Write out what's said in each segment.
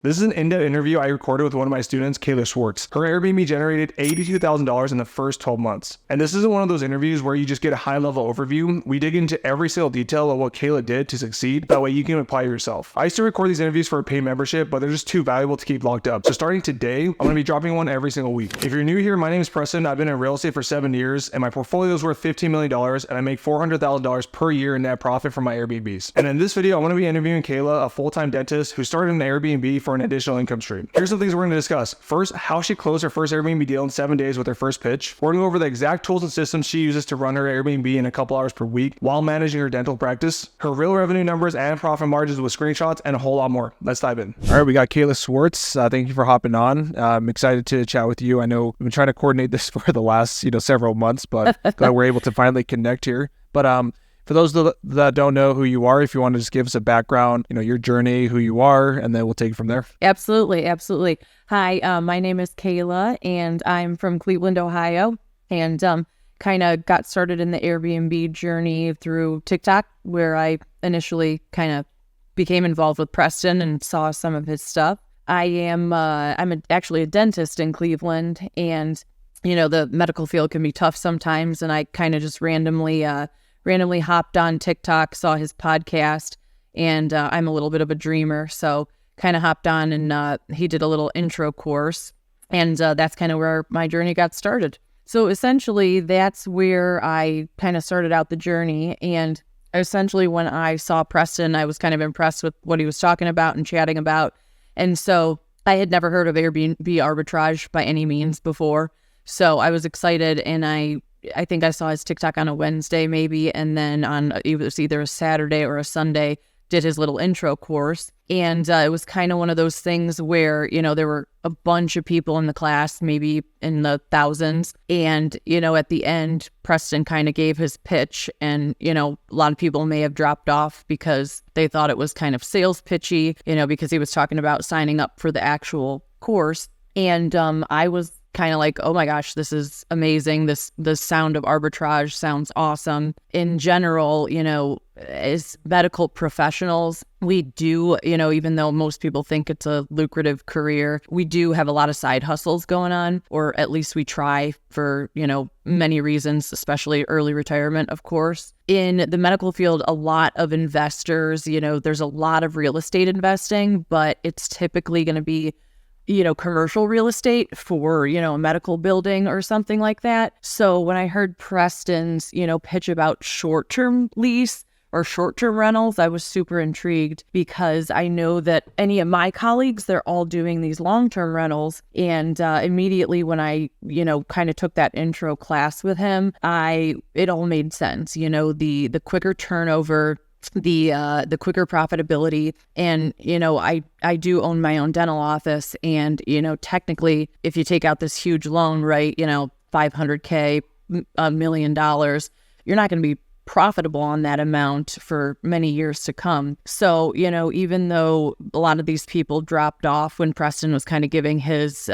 This is an in-depth interview I recorded with one of my students, Kayla Schwartz. Her Airbnb generated $82,000 in the first 12 months. And this isn't one of those interviews where you just get a high-level overview. We dig into every single detail of what Kayla did to succeed. That way you can apply yourself. I used to record these interviews for a paid membership, but they're just too valuable to keep locked up. So starting today, I'm going to be dropping one every single week. If you're new here, my name is Preston. I've been in real estate for 7 years, and my portfolio is worth $15 million, and I make $400,000 per year in net profit from my Airbnbs. And in this video, I'm going to be interviewing Kayla, a full-time dentist who started an Airbnb for an additional income stream. Here's some things we're going to discuss. First, how she closed her first Airbnb deal in 7 days with her first pitch. We're going to go over the exact tools and systems she uses to run her Airbnb in a couple hours per week while managing her dental practice, her real revenue numbers and profit margins with screenshots, and a whole lot more. Let's dive in. All right, we got Kayla Schwartz. Thank you for hopping on. I'm excited to chat with you. I know we've been trying to coordinate this for the last, several months, but glad we're able to finally connect here. But for those that don't know who you are, if you want to just give us a background, your journey, who you are, and then we'll take it from there. Absolutely. Hi, my name is Kayla, and I'm from Cleveland, Ohio, and kind of got started in the Airbnb journey through TikTok, where I initially kind of became involved with Preston and saw some of his stuff. I'm actually a dentist in Cleveland, and the medical field can be tough sometimes, and I kind of just randomly hopped on TikTok, saw his podcast, and I'm a little bit of a dreamer, so kind of hopped on, and he did a little intro course, and that's kind of where my journey got started. So essentially, that's where I kind of started out the journey, and essentially when I saw Preston, I was kind of impressed with what he was talking about and chatting about, and so I had never heard of Airbnb arbitrage by any means before, so I was excited, and I think I saw his TikTok on a Wednesday maybe, and then it was either a Saturday or a Sunday, did his little intro course. And it was kind of one of those things where, there were a bunch of people in the class, maybe in the thousands. And, at the end, Preston kind of gave his pitch, and, a lot of people may have dropped off because they thought it was kind of sales pitchy, because he was talking about signing up for the actual course. And I was kind of like, oh my gosh, this is amazing. The sound of arbitrage sounds awesome. In general, as medical professionals, we do, even though most people think it's a lucrative career, we do have a lot of side hustles going on, or at least we try for, many reasons, especially early retirement, of course. In the medical field, a lot of investors, there's a lot of real estate investing, but it's typically going to be commercial real estate for, a medical building or something like that. So when I heard Preston's, pitch about short-term lease or short-term rentals, I was super intrigued, because I know that any of my colleagues, they're all doing these long-term rentals. And immediately when I, kind of took that intro class with him, it all made sense. The quicker turnover, the quicker profitability. And, I do own my own dental office, and, technically if you take out this huge loan, right, $500K, $1 million, you're not going to be profitable on that amount for many years to come. So, even though a lot of these people dropped off when Preston was kind of giving his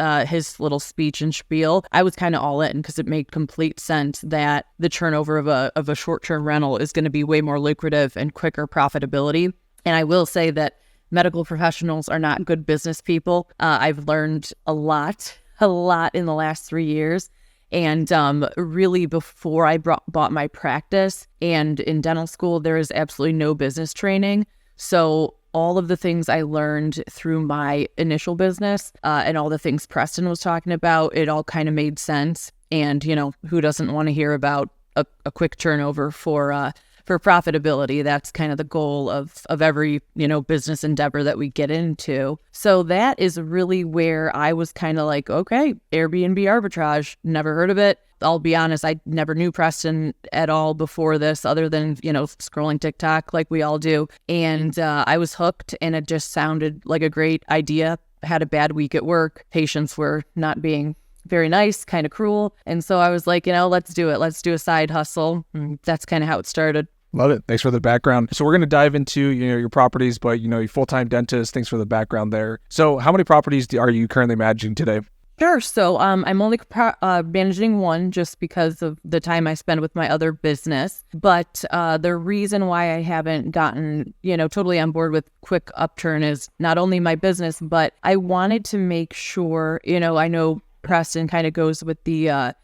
little speech and spiel, I was kind of all in, because it made complete sense that the turnover of a short-term rental is going to be way more lucrative and quicker profitability. And I will say that medical professionals are not good business people. I've learned a lot in the last 3 years. And really, before I bought my practice and in dental school, there is absolutely no business training. So all of the things I learned through my initial business and all the things Preston was talking about, it all kind of made sense. And, who doesn't want to hear about a quick turnover for profitability? That's kind of the goal of every, business endeavor that we get into. So that is really where I was kind of like, okay, Airbnb arbitrage, never heard of it. I'll be honest, I never knew Preston at all before this, other than, scrolling TikTok like we all do. And I was hooked, and it just sounded like a great idea. I had a bad week at work. Patients were not being very nice, kind of cruel. And so I was like, let's do it. Let's do a side hustle. And that's kind of how it started. Love it. Thanks for the background. So we're going to dive into, your properties, but, you're full-time dentist. Thanks for the background there. So how many properties are you currently managing today? Sure. So I'm only managing one just because of the time I spend with my other business. But the reason why I haven't gotten, totally on board with Quick Upturn is not only my business, but I wanted to make sure, I know Preston kind of goes with the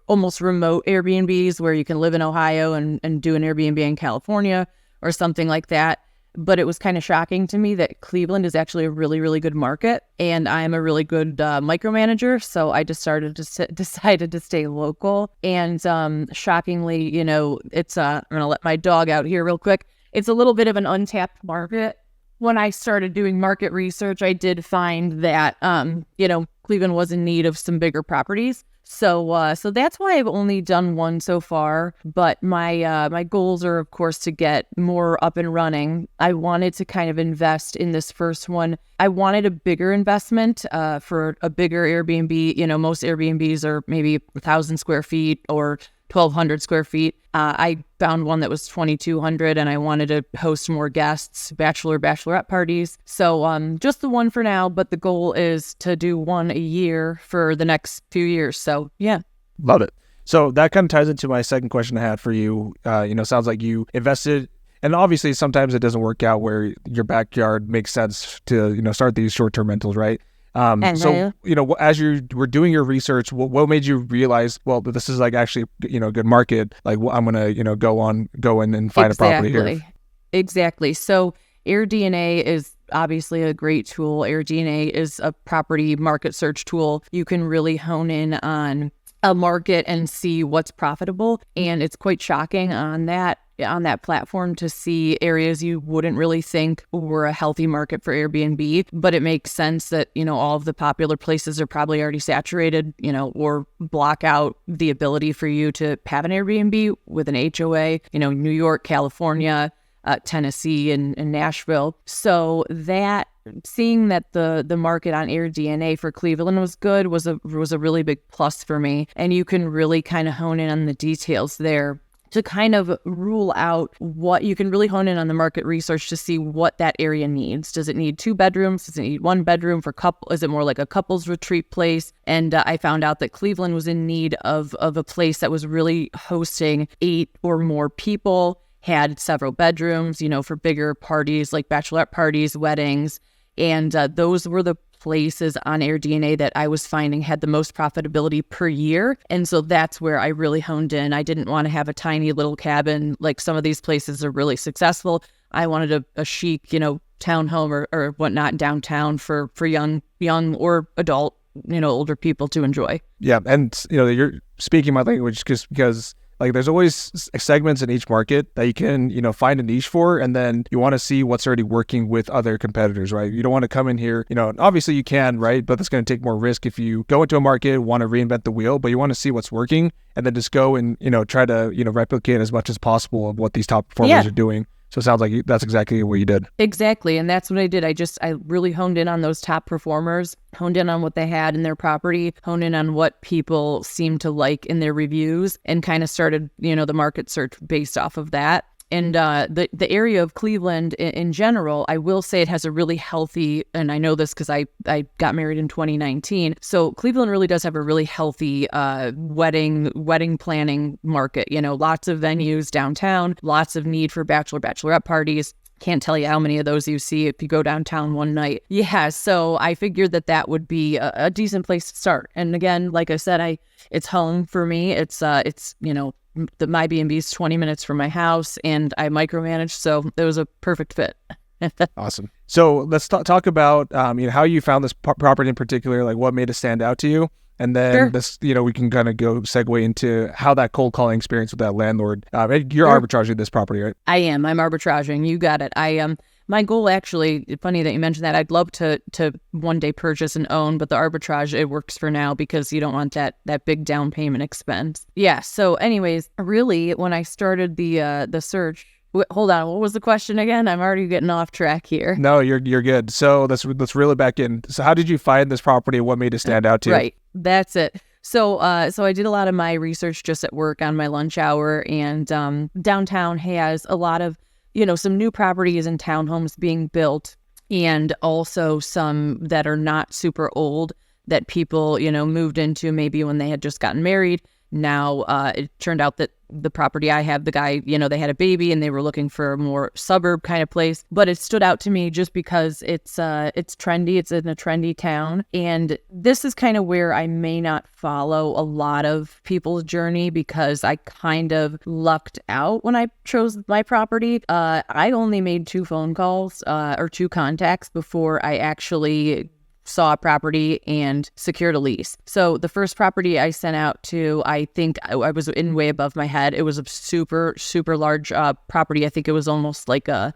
almost remote Airbnbs where you can live in Ohio and do an Airbnb in California or something like that. But it was kind of shocking to me that Cleveland is actually a really, really good market, and I'm a really good micromanager. So I just decided to stay local. And shockingly, it's I'm gonna let my dog out here real quick. It's a little bit of an untapped market. When I started doing market research, I did find that Cleveland was in need of some bigger properties. So that's why I've only done one so far. But my goals are, of course, to get more up and running. I wanted to kind of invest in this first one. I wanted a bigger investment for a bigger Airbnb. Most Airbnbs are maybe 1,000 square feet or 1,200 square feet. I found one that was 2,200, and I wanted to host more guests, bachelorette parties. So just the one for now, but the goal is to do one a year for the next few years. So yeah. Love it. So that kind of ties into my second question I had for you. Sounds like you invested, and obviously sometimes it doesn't work out where your backyard makes sense to, start these short-term rentals, right? So, as you were doing your research, what made you realize, well, this is like actually, a good market. Like I'm going to, go in and find a property here. Exactly. So AirDNA is obviously a great tool. AirDNA is a property market search tool. You can really hone in on a market and see what's profitable. And it's quite shocking on that platform to see areas you wouldn't really think were a healthy market for Airbnb, but it makes sense that, all of the popular places are probably already saturated, or block out the ability for you to have an Airbnb with an HOA, New York, California, Tennessee, and Nashville. So that seeing that the market on AirDNA for Cleveland was good was a really big plus for me. And you can really kind of hone in on the details there to kind of rule out what you can really hone in on the market research to see what that area needs. Does it need 2 bedrooms? Does it need 1 bedroom for couple? Is it more like a couples retreat place? And I found out that Cleveland was in need of a place that was really hosting 8 or more people, had several bedrooms, for bigger parties like bachelorette parties, weddings. And those were the places on AirDNA that I was finding had the most profitability per year. And so that's where I really honed in. I didn't want to have a tiny little cabin like some of these places are really successful. I wanted a chic, townhome or whatnot downtown for young or adult, older people to enjoy. Yeah. And, you're speaking my language just because like there's always segments in each market that you can, find a niche for, and then you want to see what's already working with other competitors, right? You don't want to come in here, obviously you can, right? But that's going to take more risk if you go into a market, want to reinvent the wheel, but you want to see what's working and then just go and, try to, replicate as much as possible of what these top performers are doing. So it sounds like that's exactly what you did. Exactly. And that's what I did. I really honed in on those top performers, honed in on what they had in their property, honed in on what people seemed to like in their reviews, and kind of started, the market search based off of that. And the area of Cleveland in general, I will say it has a really healthy, and I know this because I got married in 2019. So Cleveland really does have a really healthy wedding planning market. Lots of venues downtown, lots of need for bachelorette parties. Can't tell you how many of those you see if you go downtown one night. Yeah, so I figured that would be a decent place to start. And again, like I said, it's home for me. It's my B&B is 20 minutes from my house, and I micromanage, so it was a perfect fit. Awesome. So let's talk about how you found this property in particular, like what made it stand out to you. And then this, we can kind of go segue into how that cold calling experience with that landlord. You're arbitraging this property, right? I'm arbitraging. You got it. My goal actually, funny that you mentioned that, I'd love to one day purchase and own, but the arbitrage, it works for now because you don't want that big down payment expense. Yeah. So anyways, really when I started the search, hold on, what was the question again? I'm already getting off track here. No, you're good. So let's reel it back in. So how did you find this property? What made it stand out to you? Right. That's it. So I did a lot of my research just at work on my lunch hour, and downtown has a lot of, some new properties and townhomes being built, and also some that are not super old that people, moved into maybe when they had just gotten married. Now, it turned out that the property I have, the guy, they had a baby and they were looking for a more suburb kind of place. But it stood out to me just because it's trendy. It's in a trendy town. And this is kind of where I may not follow a lot of people's journey because I kind of lucked out when I chose my property. I only made 2 phone calls or 2 contacts before I actually saw a property and secured a lease. So the first property I sent out to, I think I was in way above my head. It was a super, super large property. I think it was almost like a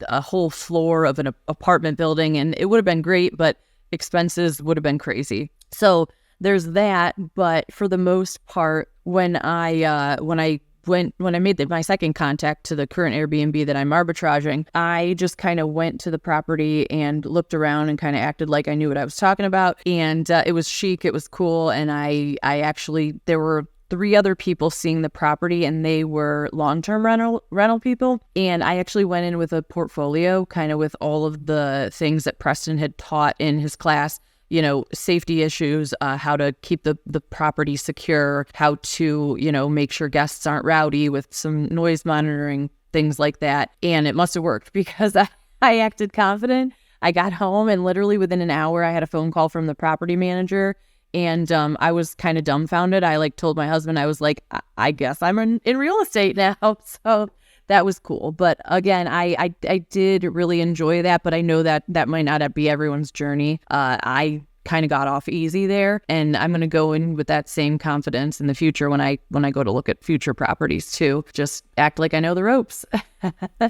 whole floor of an apartment building, and it would have been great, but expenses would have been crazy. So there's that. But for the most part, when I made my second contact to the current Airbnb that I'm arbitraging, I just kind of went to the property and looked around and kind of acted like I knew what I was talking about. And it was chic, it was cool. And I actually, there were 3 other people seeing the property and they were long-term rental people. And I actually went in with a portfolio kind of with all of the things that Preston had taught in his class. Safety issues, how to keep the property secure, how to, make sure guests aren't rowdy with some noise monitoring, things like that. And it must have worked because I acted confident. I got home and literally within an hour, I had a phone call from the property manager. And I was kind of dumbfounded. I told my husband, I was like, I guess I'm in real estate now. So that was cool. But again, I did really enjoy that, but I know that might not be everyone's journey. I kind of got off easy there, and I'm going to go in with that same confidence in the future when I go to look at future properties too. Just act like I know the ropes.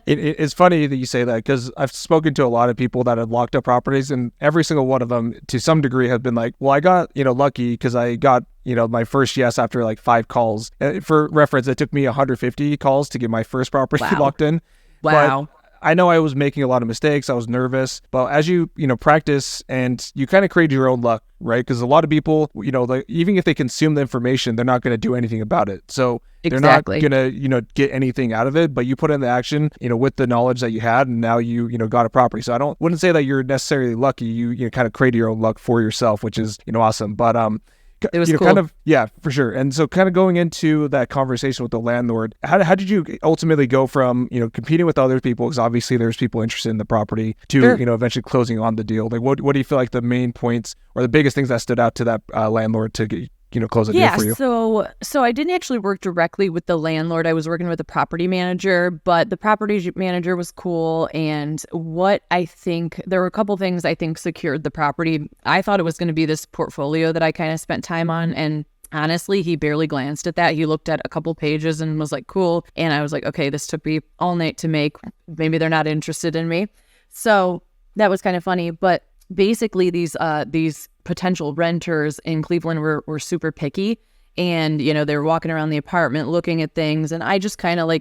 It's funny that you say that because I've spoken to a lot of people that have locked up properties, and every single one of them to some degree have been like, well, I got, lucky because I got, my first yes after like 5 calls. For reference, it took me 150 calls to get my first property locked in. Wow. But I know I was making a lot of mistakes. I was nervous, but as you practice and you kind of create your own luck, right? Because a lot of people, even if they consume the information, they're not going to do anything about it. So they're not going to, get anything out of it, but you put in the action, with the knowledge that you had, and now you got a property. So I wouldn't say that you're necessarily lucky. You kind of create your own luck for yourself, which is, awesome. But, it was cool. Kind of, yeah, for sure. And so kind of going into that conversation with the landlord, how did you ultimately go from, competing with other people, because obviously there's people interested in the property, to, Sure. Eventually closing on the deal? Like, what do you feel like the main points or the biggest things that stood out to that landlord to get, close a deal for you? So I didn't actually work directly with the landlord. I was working with the property manager, but the property manager was cool. And there were a couple things I think secured the property. I thought it was going to be this portfolio that I kind of spent time on. And honestly, he barely glanced at that. He looked at a couple pages and was like, cool. And I was like, okay, this took me all night to make. Maybe they're not interested in me. So that was kind of funny. But basically these potential renters in Cleveland were super picky, and they were walking around the apartment looking at things, and I just kind of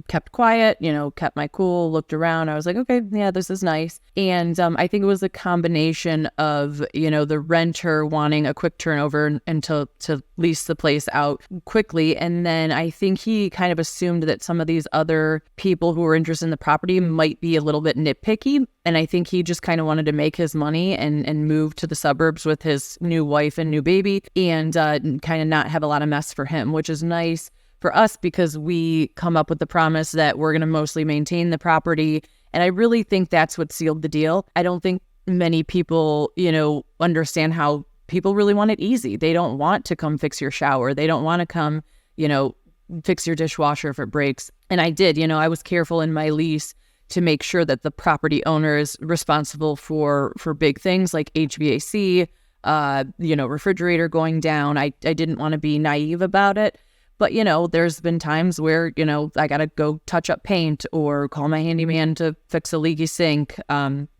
kept quiet, kept my cool, looked around. I was like, okay, yeah, this is nice. And I think it was a combination of, the renter wanting a quick turnover and to lease the place out quickly. And then I think he kind of assumed that some of these other people who were interested in the property might be a little bit nitpicky. And I think he just kind of wanted to make his money and move to the suburbs with his new wife and new baby, and kind of not have a lot of mess for him, which is nice for us because we come up with the promise that we're going to mostly maintain the property. And I really think that's what sealed the deal. I don't think many people, understand how people really want it easy. They don't want to come fix your shower. They don't want to come, fix your dishwasher if it breaks. And I did, I was careful in my lease to make sure that the property owner is responsible for big things like HVAC, refrigerator going down. I didn't want to be naive about it. But, there's been times where, I got to go touch up paint or call my handyman to fix a leaky sink,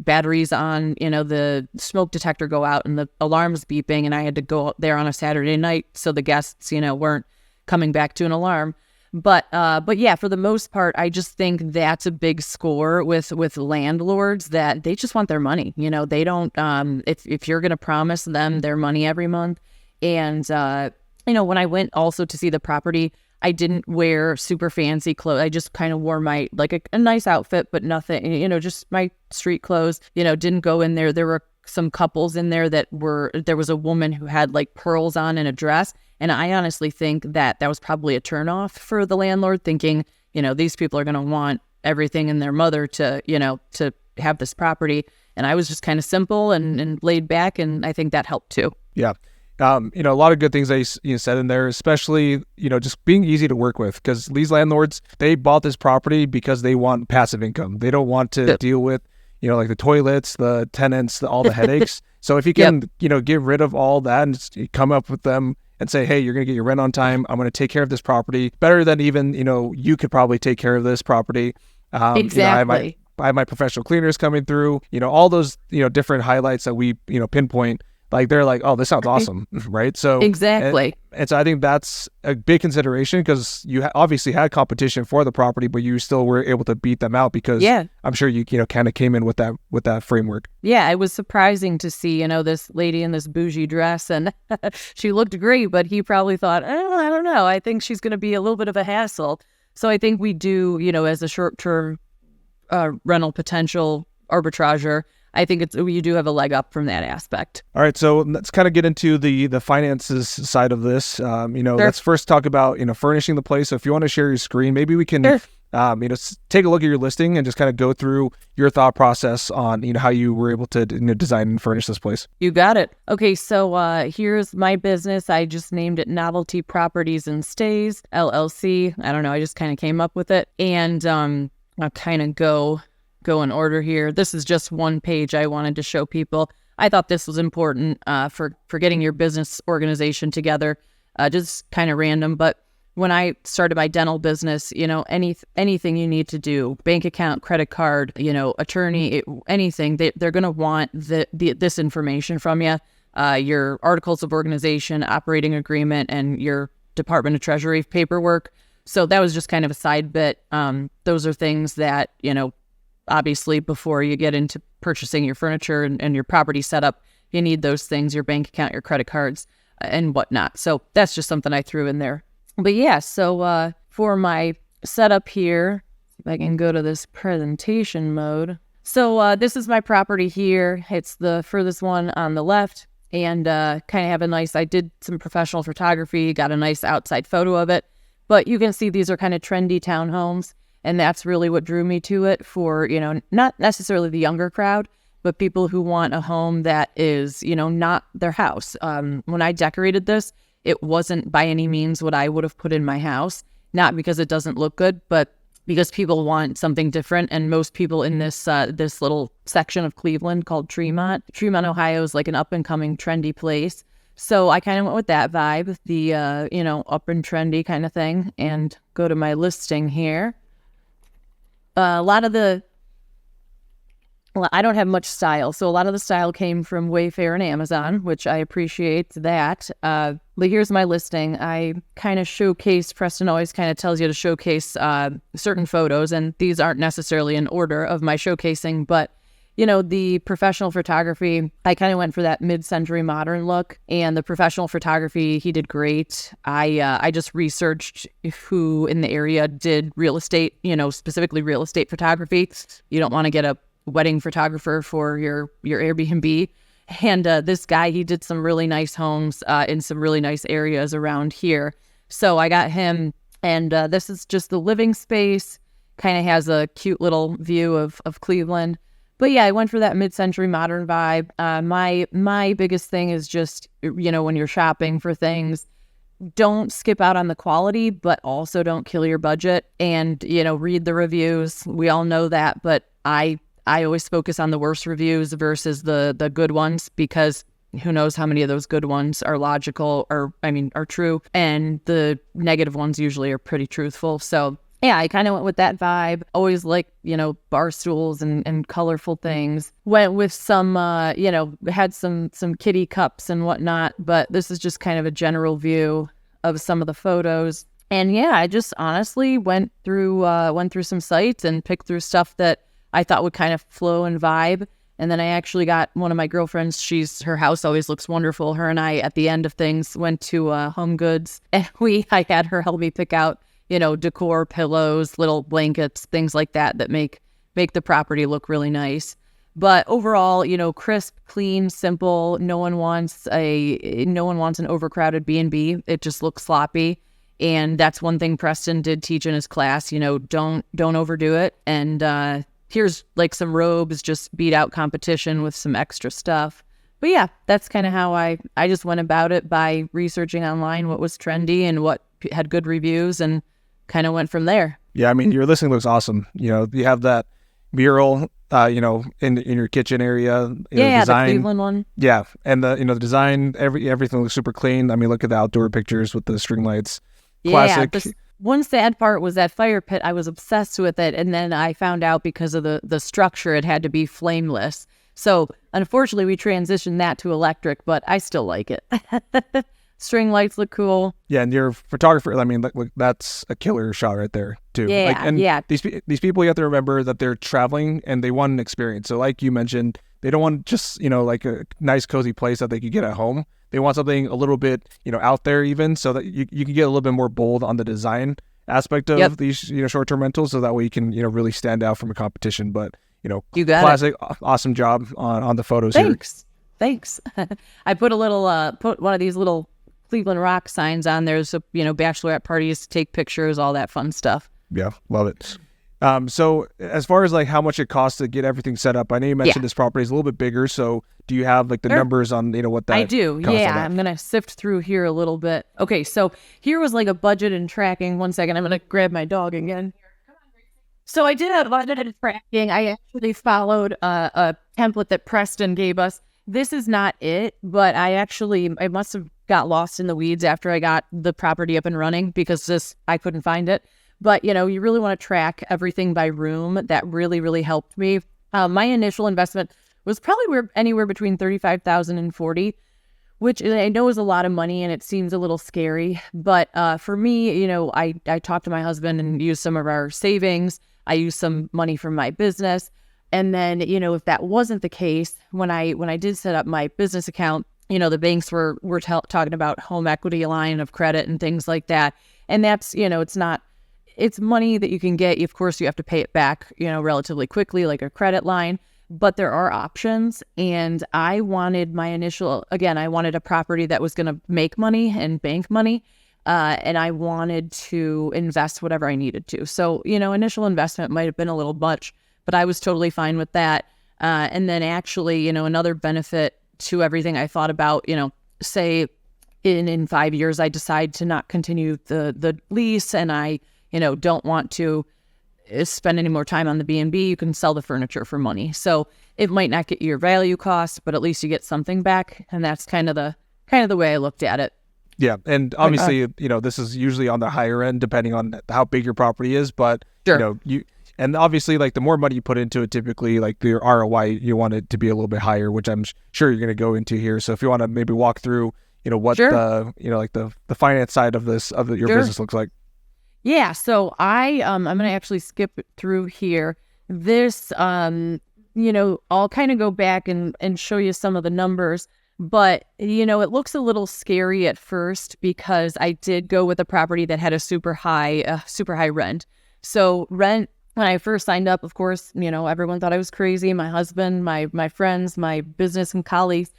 batteries on, the smoke detector go out and the alarm's beeping, and I had to go there on a Saturday night so the guests, weren't coming back to an alarm. But yeah, for the most part, I just think that's a big score with landlords, that they just want their money. They don't, if you're going to promise them their money every month. And, when I went also to see the property, I didn't wear super fancy clothes. I just kind of wore my, a nice outfit, but nothing, just my street clothes, didn't go in there. There were some couples in there there was a woman who had like pearls on in a dress. And I honestly think that was probably a turnoff for the landlord, thinking, these people are going to want everything in their mother to, to have this property. And I was just kind of simple and laid back. And I think that helped too. Yeah. A lot of good things that you said in there, especially, just being easy to work with, because these landlords, they bought this property because they want passive income. They don't want to deal with, like the toilets, the tenants, all the headaches. So if you can, get rid of all that and just come up with them and say, hey, you're going to get your rent on time. I'm going to take care of this property better than even, you could probably take care of this property. Exactly. I have my professional cleaners coming through, all those, different highlights that we, pinpoint. Like they're like, oh, this sounds awesome, right? So exactly. And so I think that's a big consideration, because you obviously had competition for the property, but you still were able to beat them out because I'm sure you kind of came in with that framework. Yeah, it was surprising to see, this lady in this bougie dress, and she looked great, but he probably thought, I don't know, I think she's going to be a little bit of a hassle. So I think we do, as a short-term rental potential arbitrager, I think you do have a leg up from that aspect. All right, so let's kind of get into the finances side of this. Sure. Let's first talk about furnishing the place. So if you want to share your screen, maybe we can take a look at your listing and just kind of go through your thought process on how you were able to design and furnish this place. You got it. Okay, so here's my business. I just named it Novelty Properties and Stays LLC. I don't know. I just kind of came up with it, and I'll kind of go in order here. This is just one page I wanted to show people. I thought this was important for getting your business organization together. Just kind of random, but when I started my dental business, anything you need to do, bank account, credit card, attorney, anything, they're going to want this information from you, your articles of organization, operating agreement, and your Department of Treasury paperwork. So that was just kind of a side bit. Those are things that, obviously, before you get into purchasing your furniture and your property setup, you need those things, your bank account, your credit cards, and whatnot. So that's just something I threw in there. But yeah, so for my setup here, if I can go to this presentation mode. So this is my property here. It's the furthest one on the left, and kind of have I did some professional photography, got a nice outside photo of it. But you can see these are kind of trendy townhomes. And that's really what drew me to it for, not necessarily the younger crowd, but people who want a home that is, not their house. When I decorated this, it wasn't by any means what I would have put in my house, not because it doesn't look good, but because people want something different. And most people in this little section of Cleveland called Tremont, Ohio is like an up and coming trendy place. So I kind of went with that vibe, the, up and trendy kind of thing, and go to my listing here. I don't have much style, so a lot of the style came from Wayfair and Amazon, which I appreciate that. But here's my listing. I kind of showcase, Preston always kind of tells you to showcase certain photos, and these aren't necessarily in order of my showcasing, but the professional photography, I kind of went for that mid-century modern look, and the professional photography, he did great. I just researched who in the area did real estate, specifically real estate photography. You don't want to get a wedding photographer for your Airbnb. And this guy, he did some really nice homes in some really nice areas around here. So I got him, and this is just the living space, kind of has a cute little view of Cleveland. But yeah, I went for that mid-century modern vibe. My biggest thing is just, when you're shopping for things, don't skip out on the quality, but also don't kill your budget. And, read the reviews. We all know that, but I always focus on the worst reviews versus the good ones, because who knows how many of those good ones are logical are true. And the negative ones usually are pretty truthful. So yeah, I kind of went with that vibe. Always like, bar stools and colorful things. Went with some, had some kitty cups and whatnot. But this is just kind of a general view of some of the photos. And yeah, I just honestly went through some sites and picked through stuff that I thought would kind of flow and vibe. And then I actually got one of my girlfriends, her house always looks wonderful. Her and I, at the end of things, went to Home Goods, and I had her help me pick out decor, pillows, little blankets, things like that make the property look really nice. But overall, crisp, clean, simple. No one wants an overcrowded B&B. It just looks sloppy. And that's one thing Preston did teach in his class, don't overdo it. And here's like some robes, just beat out competition with some extra stuff. But yeah, that's kind of how I just went about it, by researching online what was trendy and what had good reviews, and kind of went from there. Yeah, I mean, your listing looks awesome. You have that mural, in your kitchen area. Yeah, design. the Cleveland one. Yeah, and the design, everything looks super clean. I mean, look at the outdoor pictures with the string lights. Classic. Yeah, one sad part was that fire pit. I was obsessed with it, and then I found out because of the structure, it had to be flameless. So unfortunately, we transitioned that to electric, but I still like it. String lights look cool. Yeah, and your photographer, I mean, look, that's a killer shot right there too. Yeah, These people, you have to remember that they're traveling and they want an experience. So like you mentioned, they don't want just, like a nice cozy place that they could get at home. They want something a little bit, out there even, so that you can get a little bit more bold on the design aspect of these, short-term rentals, so that way you can, really stand out from a competition. But, you got classic, awesome job on the photos here. Thanks. I put put one of these little Cleveland Rock signs on there, so bachelorette parties, take pictures, all that fun stuff. Yeah, love it. So as far as like how much it costs to get everything set up, I know you mentioned this property is a little bit bigger. So do you have like the numbers on what that? I do. Yeah, I'm gonna sift through here a little bit. Okay, so here was like a budget and tracking. One second, I'm gonna grab my dog again. So I did a budget and tracking. I actually followed a template that Preston gave us. This is not it, but I must have got lost in the weeds after I got the property up and running, because I couldn't find it. But, you really want to track everything by room. That really, really helped me. My initial investment was probably anywhere between $35,000 and $40,000, which I know is a lot of money and it seems a little scary. But for me, I talked to my husband and used some of our savings. I used some money from my business. And then, if that wasn't the case, when I did set up my business account, the banks were talking about home equity line of credit and things like that. And that's, it's money that you can get. Of course, you have to pay it back, relatively quickly, like a credit line. But there are options. And I wanted I wanted a property that was going to make money and bank money. And I wanted to invest whatever I needed to. So, initial investment might have been a little much, but I was totally fine with that. And then actually, another benefit to everything I thought about, say in 5 years, I decide to not continue the lease, and I, don't want to spend any more time on the B&B, you can sell the furniture for money. So it might not get your value cost, but at least you get something back. And that's kind of the way I looked at it. Yeah. And obviously, this is usually on the higher end, depending on how big your property is, but sure. And obviously, like, the more money you put into it, typically, like, your ROI, you want it to be a little bit higher, which I'm sure you're going to go into here. So if you want to maybe walk through, what the, like the finance side of your business looks like. Yeah. So I'm going to actually skip through here. This, I'll kind of go back and show you some of the numbers, but, it looks a little scary at first because I did go with a property that had a super high rent. So rent, when I first signed up, of course, everyone thought I was crazy. My husband, my friends, my business and colleagues.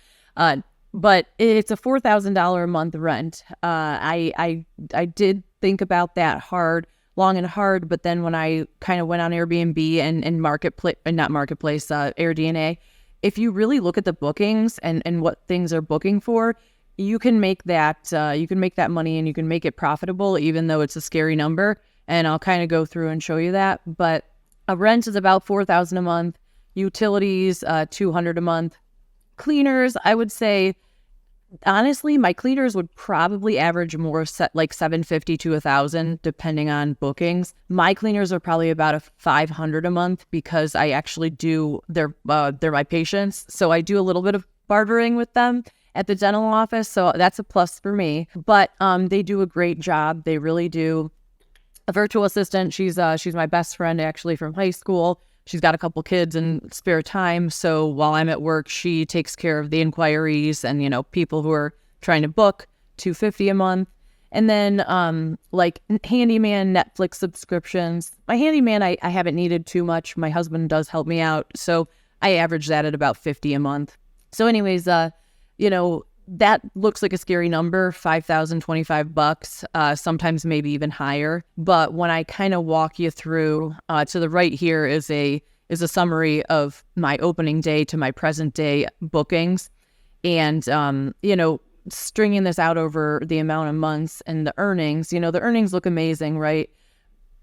But it's a $4,000 a month rent. I did think about that long and hard. But then when I kind of went on Airbnb and AirDNA, if you really look at the bookings and what things are booking for, you can make that money and you can make it profitable, even though it's a scary number. And I'll kind of go through and show you that. But a rent is about $4,000 a month. Utilities, $200 a month. Cleaners, I would say, honestly, my cleaners would probably average more like $750 to $1,000, depending on bookings. My cleaners are probably about $500 a month because I actually they're my patients. So I do a little bit of bartering with them at the dental office. So that's a plus for me. But they do a great job. They really do. A virtual assistant, she's my best friend actually from high school. She's got a couple kids and spare time. So while I'm at work, she takes care of the inquiries and, people who are trying to book, $250 a month. And then like handyman, Netflix subscriptions. My handyman, I haven't needed too much. My husband does help me out. So I average that at about 50 a month. So anyways, that looks like a scary number, $5,025, sometimes maybe even higher. But when I kind of walk you through, to the right here is a summary of my opening day to my present day bookings. And, stringing this out over the amount of months and the earnings, the earnings look amazing, right?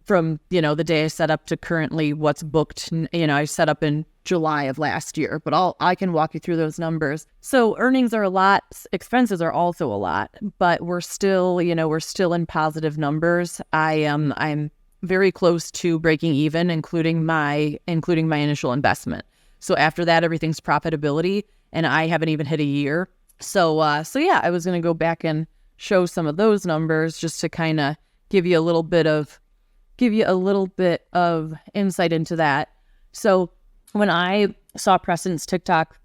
From, the day I set up to currently what's booked, I set up in July of last year, but I can walk you through those numbers. So earnings are a lot, expenses are also a lot, but we're still in positive numbers. I'm very close to breaking even, including my initial investment. So after that, everything's profitability, and I haven't even hit a year. So yeah, I was going to go back and show some of those numbers just to kind of give you a little bit of insight into that. So when I saw Preston's TikTok,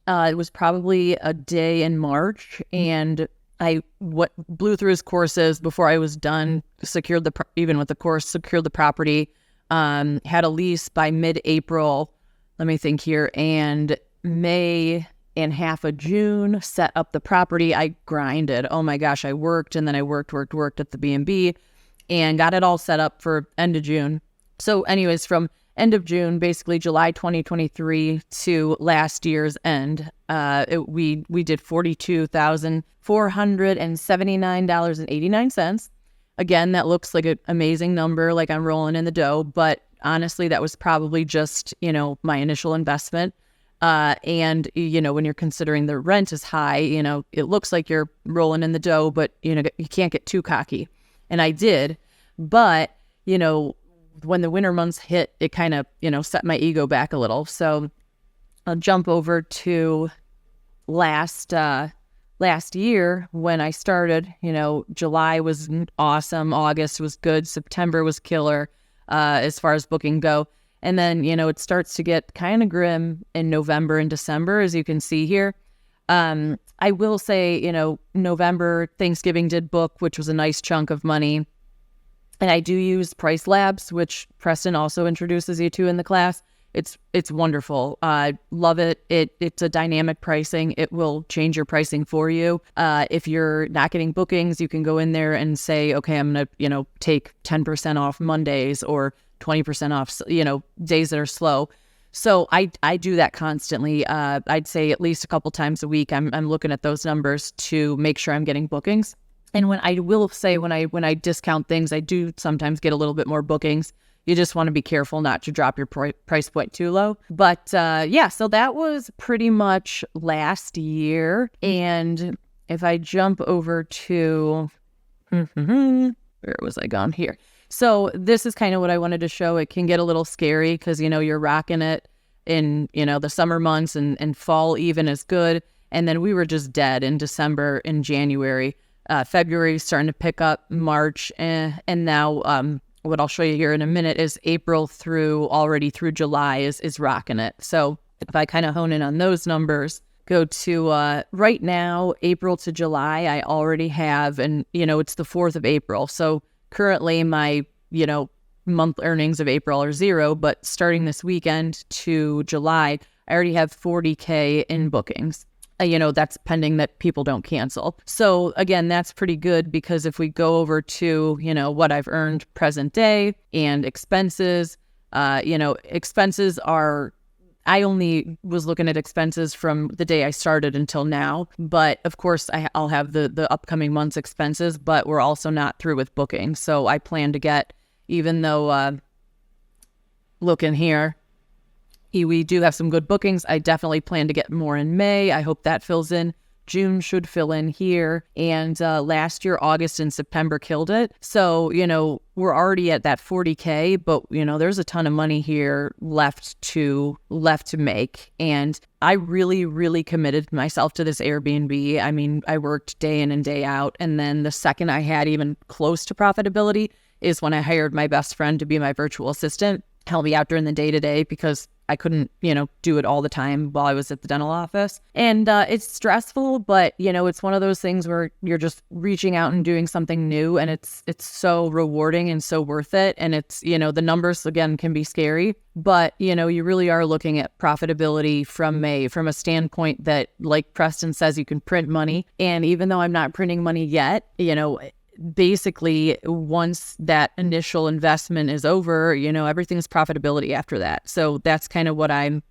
it was probably a day in March, and I blew through his courses before I was done, secured the property, had a lease by mid-April, let me think here, and May and half of June, set up the property. I grinded. Oh my gosh, I worked, and then I worked at the B&B and got it all set up for end of June. So anyways, from end of June, basically July 2023 to last year's end, we did $42,479.89. Again, that looks like an amazing number, like I'm rolling in the dough, but honestly, that was probably just, my initial investment. And, when you're considering the rent is high, it looks like you're rolling in the dough, but, you can't get too cocky. And I did. But, when the winter months hit, it kind of, set my ego back a little. So I'll jump over to last year when I started. July was awesome. August was good. September was killer as far as booking go. And then, it starts to get kind of grim in November and December, as you can see here. I will say, November, Thanksgiving did book, which was a nice chunk of money. And I do use Price Labs, which Preston also introduces you to in the class. It's wonderful. I love it. It's a dynamic pricing. It will change your pricing for you. If you're not getting bookings, you can go in there and say, okay, I'm going to, take 10% off Mondays or 20% off, days that are slow. So I do that constantly. I'd say at least a couple times a week, I'm looking at those numbers to make sure I'm getting bookings. And when I discount things, I do sometimes get a little bit more bookings. You just want to be careful not to drop your price point too low. But so that was pretty much last year. And if I jump over to, where was I gone here? So this is kind of what I wanted to show. It can get a little scary because, you're rocking it in, the summer months and fall even is good. And then we were just dead in December and January. February starting to pick up, March. And now what I'll show you here in a minute is April through July is rocking it. So if I kind of hone in on those numbers, go to right now, April to July, I already have, and, it's the 4th of April. So currently my, month earnings of April are 0, but starting this weekend to July, I already have 40K in bookings. That's pending that people don't cancel. So again, that's pretty good because if we go over to, what I've earned present day and expenses, expenses are, I only was looking at expenses from the day I started until now. But of course, I'll have the upcoming month's expenses, but we're also not through with booking. So I plan to get, even though, looking here, we do have some good bookings. I definitely plan to get more in May. I hope that fills in. June should fill in here. And last year, August and September killed it. So, we're already at that 40K, but, there's a ton of money here left to make. And I really, really committed myself to this Airbnb. I mean, I worked day in and day out. And then the second I had even close to profitability is when I hired my best friend to be my virtual assistant, help me out during the day-to-day, because I couldn't, do it all the time while I was at the dental office. And it's stressful, but, it's one of those things where you're just reaching out and doing something new, and it's so rewarding and so worth it. And it's, the numbers, again, can be scary, but, you really are looking at profitability from a standpoint that, like Preston says, you can print money. And even though I'm not printing money yet, basically once that initial investment is over, everything's profitability after that. So that's kind of what I'm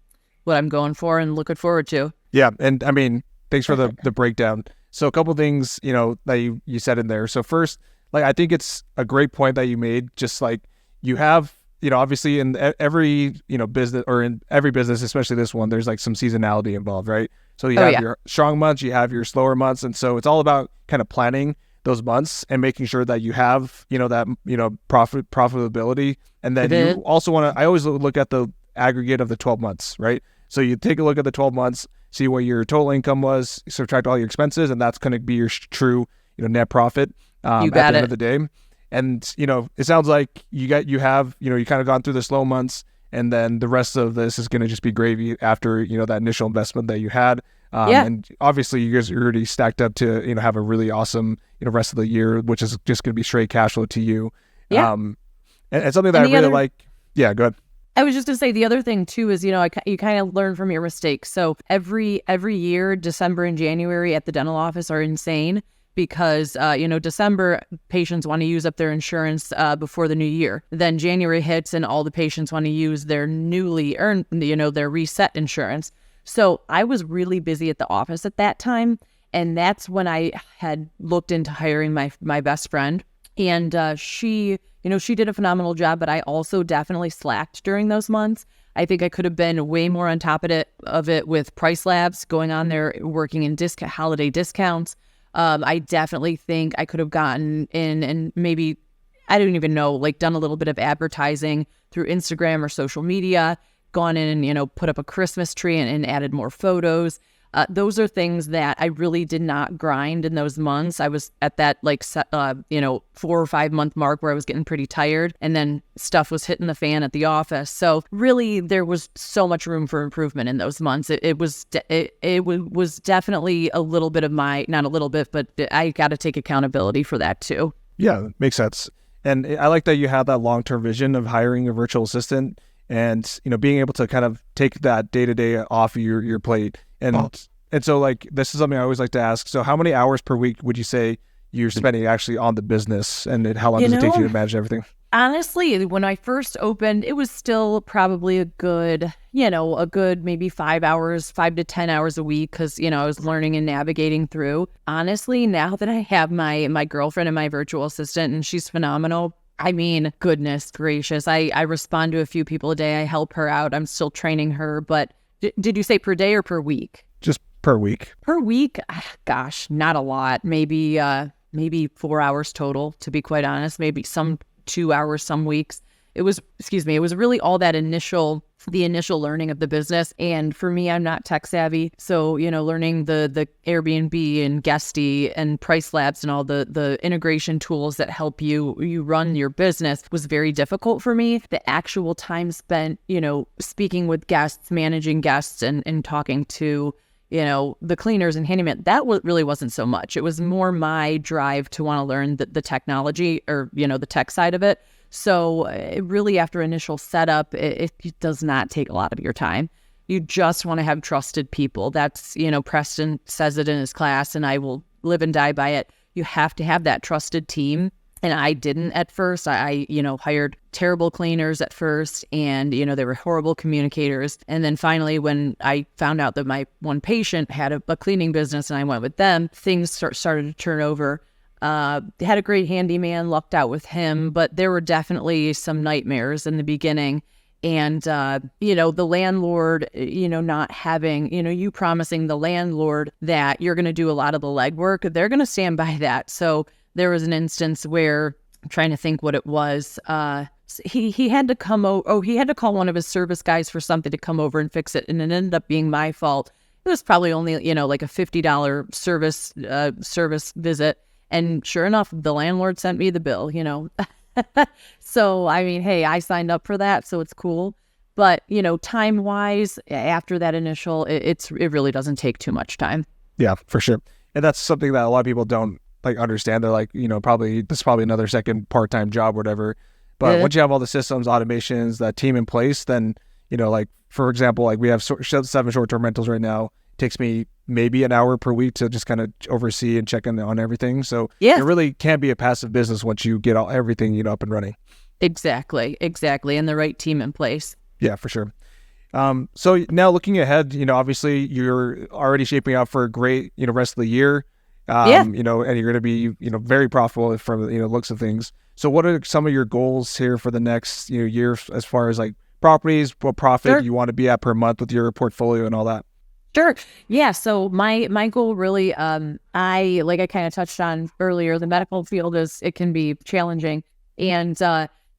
going for and looking forward to. Yeah. And I mean, thanks for the breakdown. So a couple things, that you said in there. So first, like, I think it's a great point that you made, just like you have, obviously in every, business, or in every business, especially this one, there's like some seasonality involved, right? So you have your strong months, you have your slower months. And so it's all about kind of planning those months and making sure that you have, that, profitability. And then you also want to, I always look at the aggregate of the 12 months, right? So you take a look at the 12 months, see what your total income was, subtract all your expenses, and that's going to be your true, net profit at the end of the day. And, it sounds like you have kind of gone through the slow months, and then the rest of this is going to just be gravy after, that initial investment that you had. And obviously you guys are already stacked up to, have a really awesome, rest of the year, which is just going to be straight cash flow to you. Yeah. And something that I really like. Yeah, go ahead. I was just going to say the other thing too is, you kind of learn from your mistakes. So every year, December and January at the dental office are insane because, December patients want to use up their insurance before the new year. Then January hits and all the patients want to use their newly earned, their reset insurance. So I was really busy at the office at that time. And that's when I had looked into hiring my best friend. And she did a phenomenal job, but I also definitely slacked during those months. I think I could have been way more on top of it with price labs, going on there, working in holiday discounts. I definitely think I could have gotten in and maybe, I don't even know, like done a little bit of advertising through Instagram or social media, gone in and, put up a Christmas tree and added more photos. Those are things that I really did not grind in those months. I was at that 4 or 5 month mark where I was getting pretty tired, and then stuff was hitting the fan at the office. So really there was so much room for improvement in those months. It was definitely a little bit of not a little bit, but I got to take accountability for that too. Yeah, makes sense. And I like that you have that long-term vision of hiring a virtual assistant and, being able to kind of take that day-to-day off of your plate. And so like, this is something I always like to ask. So how many hours per week would you say you're spending actually on the business, and how long does it take you to manage everything? Honestly, when I first opened, it was still probably a good maybe 5 to 10 hours a week. Cause I was learning and navigating through. Honestly, now that I have my girlfriend and my virtual assistant, and she's phenomenal. I mean, goodness gracious. I respond to a few people a day. I help her out. I'm still training her, but did you say per day or per week? Just per week. Per week? Gosh, not a lot. Maybe 4 hours total, to be quite honest. Maybe some 2 hours some weeks. It was really all that the initial learning of the business. And for me, I'm not tech savvy. So, learning the Airbnb and Guesty and Price Labs and all the integration tools that help you run your business was very difficult for me. The actual time spent, speaking with guests, managing guests and talking to, the cleaners and handyman, that really wasn't so much. It was more my drive to want to learn the technology or, the tech side of it. So really after initial setup, it does not take a lot of your time. You just want to have trusted people. That's, Preston says it in his class, and I will live and die by it. You have to have that trusted team. And I didn't at first. I hired terrible cleaners at first, and, they were horrible communicators. And then finally, when I found out that my one patient had a cleaning business and I went with them, things started to turn over. Had a great handyman, lucked out with him, but there were definitely some nightmares in the beginning. And, the landlord, not having, you promising the landlord that you're going to do a lot of the legwork, they're going to stand by that. So there was an instance where, I'm trying to think what it was, he had to come he had to call one of his service guys for something to come over and fix it. And it ended up being my fault. It was probably only, like a $50 service visit. And sure enough, the landlord sent me the bill, So, I mean, hey, I signed up for that, so it's cool. But, time wise, after that initial, it really doesn't take too much time. Yeah, for sure. And that's something that a lot of people don't like understand. They're like, probably this is probably another second part-time job or whatever. But once you have all the systems, automations, that team in place, then, like, for example, like we have 7 short-term rentals right now. It takes me maybe an hour per week to just kind of oversee and check in on everything. So it really can be a passive business once you get everything, up and running. Exactly. And the right team in place. Yeah, for sure. So now looking ahead, obviously you're already shaping out for a great, rest of the year. And you're going to be, very profitable from, looks of things. So what are some of your goals here for the next, year as far as like properties, what profit you want to be at per month with your portfolio and all that? Sure. Yeah. So my goal really, I kind of touched on earlier, the medical field it can be challenging, and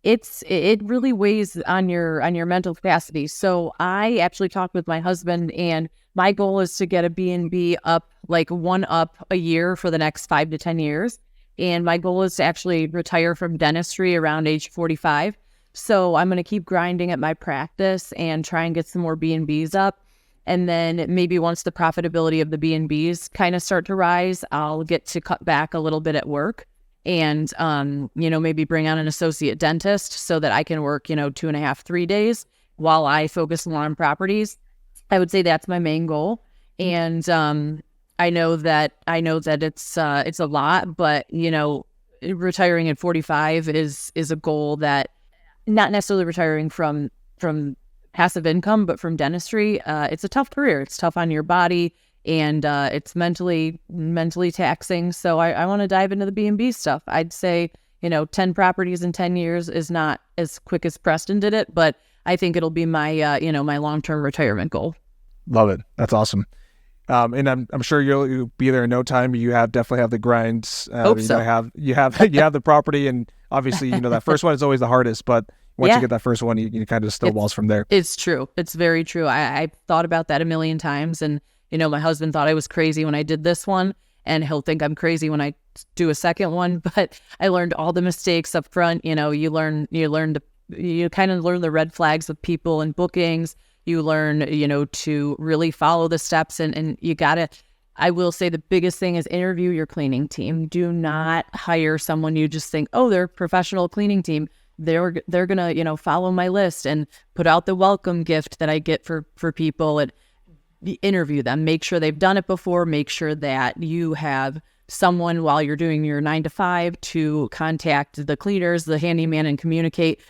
it really weighs on your mental capacity. So I actually talked with my husband, and my goal is to get a B&B up, like one up a year for the next 5 to 10 years. And my goal is to actually retire from dentistry around age 45. So I'm going to keep grinding at my practice and try and get some more B&Bs up. And then maybe once the profitability of the B&Bs kind of start to rise, I'll get to cut back a little bit at work and, maybe bring on an associate dentist so that I can work, 2.5, 3 days while I focus more on properties. I would say that's my main goal. And, I know that it's a lot, but, retiring at 45 is a goal that, not necessarily retiring from passive income, but from dentistry. It's a tough career. It's tough on your body, and it's mentally taxing. So I want to dive into the B&B stuff. I'd say, 10 properties in 10 years is not as quick as Preston did it, but I think it'll be my, my long-term retirement goal. Love it. That's awesome. And I'm sure you'll be there in no time. You definitely have the grinds. Hope so. You have the property, and obviously, that first one is always the hardest, but once you get that first one, you kind of snowballs from there. It's true. It's very true. I thought about that a million times, and, my husband thought I was crazy when I did this one, and he'll think I'm crazy when I do a second one, but I learned all the mistakes up front. You kind of learn the red flags of people and bookings. You learn, to really follow the steps, and you gotta, I will say the biggest thing is interview your cleaning team. Do not hire someone you just think, oh, they're a professional cleaning team. They're gonna, follow my list and put out the welcome gift that I get for people, and interview them. Make sure they've done it before. Make sure that you have someone while you're doing your 9 to 5 to contact the cleaners, the handyman, and communicate.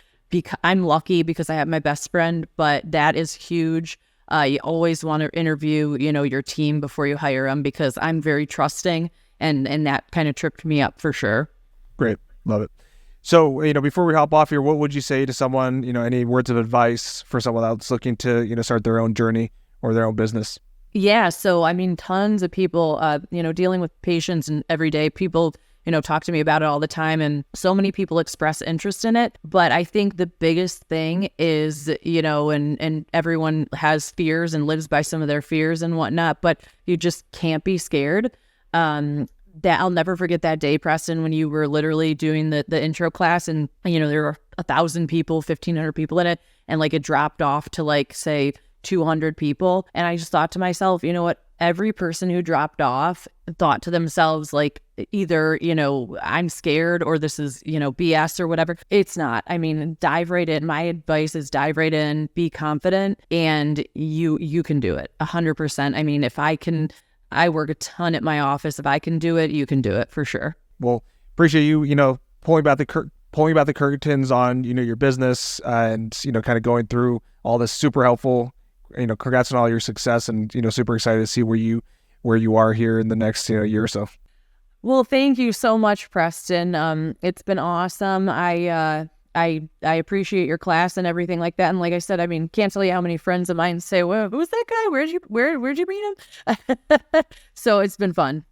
I'm lucky because I have my best friend, but that is huge. You always want to interview, your team before you hire them, because I'm very trusting, and that kind of tripped me up for sure. Great. Love it. So, before we hop off here, what would you say to someone, any words of advice for someone that's looking to, start their own journey or their own business? Yeah. So, tons of people, dealing with patients and everyday people, talk to me about it all the time, and so many people express interest in it. But I think the biggest thing is, and everyone has fears and lives by some of their fears and whatnot, but you just can't be scared. That I'll never forget that day, Preston, when you were literally doing the intro class, and, there were 1,000 people, 1,500 people in it, and like it dropped off to like, say, 200 people. And I just thought to myself, you know what? Every person who dropped off thought to themselves, like, either, I'm scared, or this is, BS or whatever. It's not. Dive right in. My advice is dive right in, be confident, and you can do it 100%. I work a ton at my office. If I can do it, you can do it for sure. Well, appreciate you, pulling back the curtains on, your business, and, kind of going through all this. Super helpful. Congrats on all your success, and, super excited to see where you are here in the next, year or so. Well, thank you so much, Preston. It's been awesome. I appreciate your class and everything like that. And like I said, can't tell you how many friends of mine say, well, who's that guy? Where'd you meet him? So it's been fun.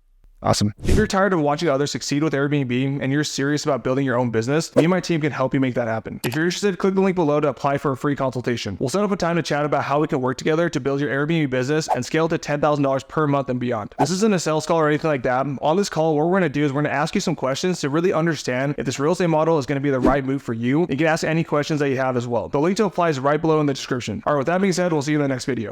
Awesome. If you're tired of watching others succeed with Airbnb and you're serious about building your own business, me and my team can help you make that happen. If you're interested, click the link below to apply for a free consultation. We'll set up a time to chat about how we can work together to build your Airbnb business and scale to $10,000 per month and beyond. This isn't a sales call or anything like that. On this call, what we're going to do is we're going to ask you some questions to really understand if this real estate model is going to be the right move for you. You can ask any questions that you have as well. The link to apply is right below in the description. All right, with that being said, we'll see you in the next video.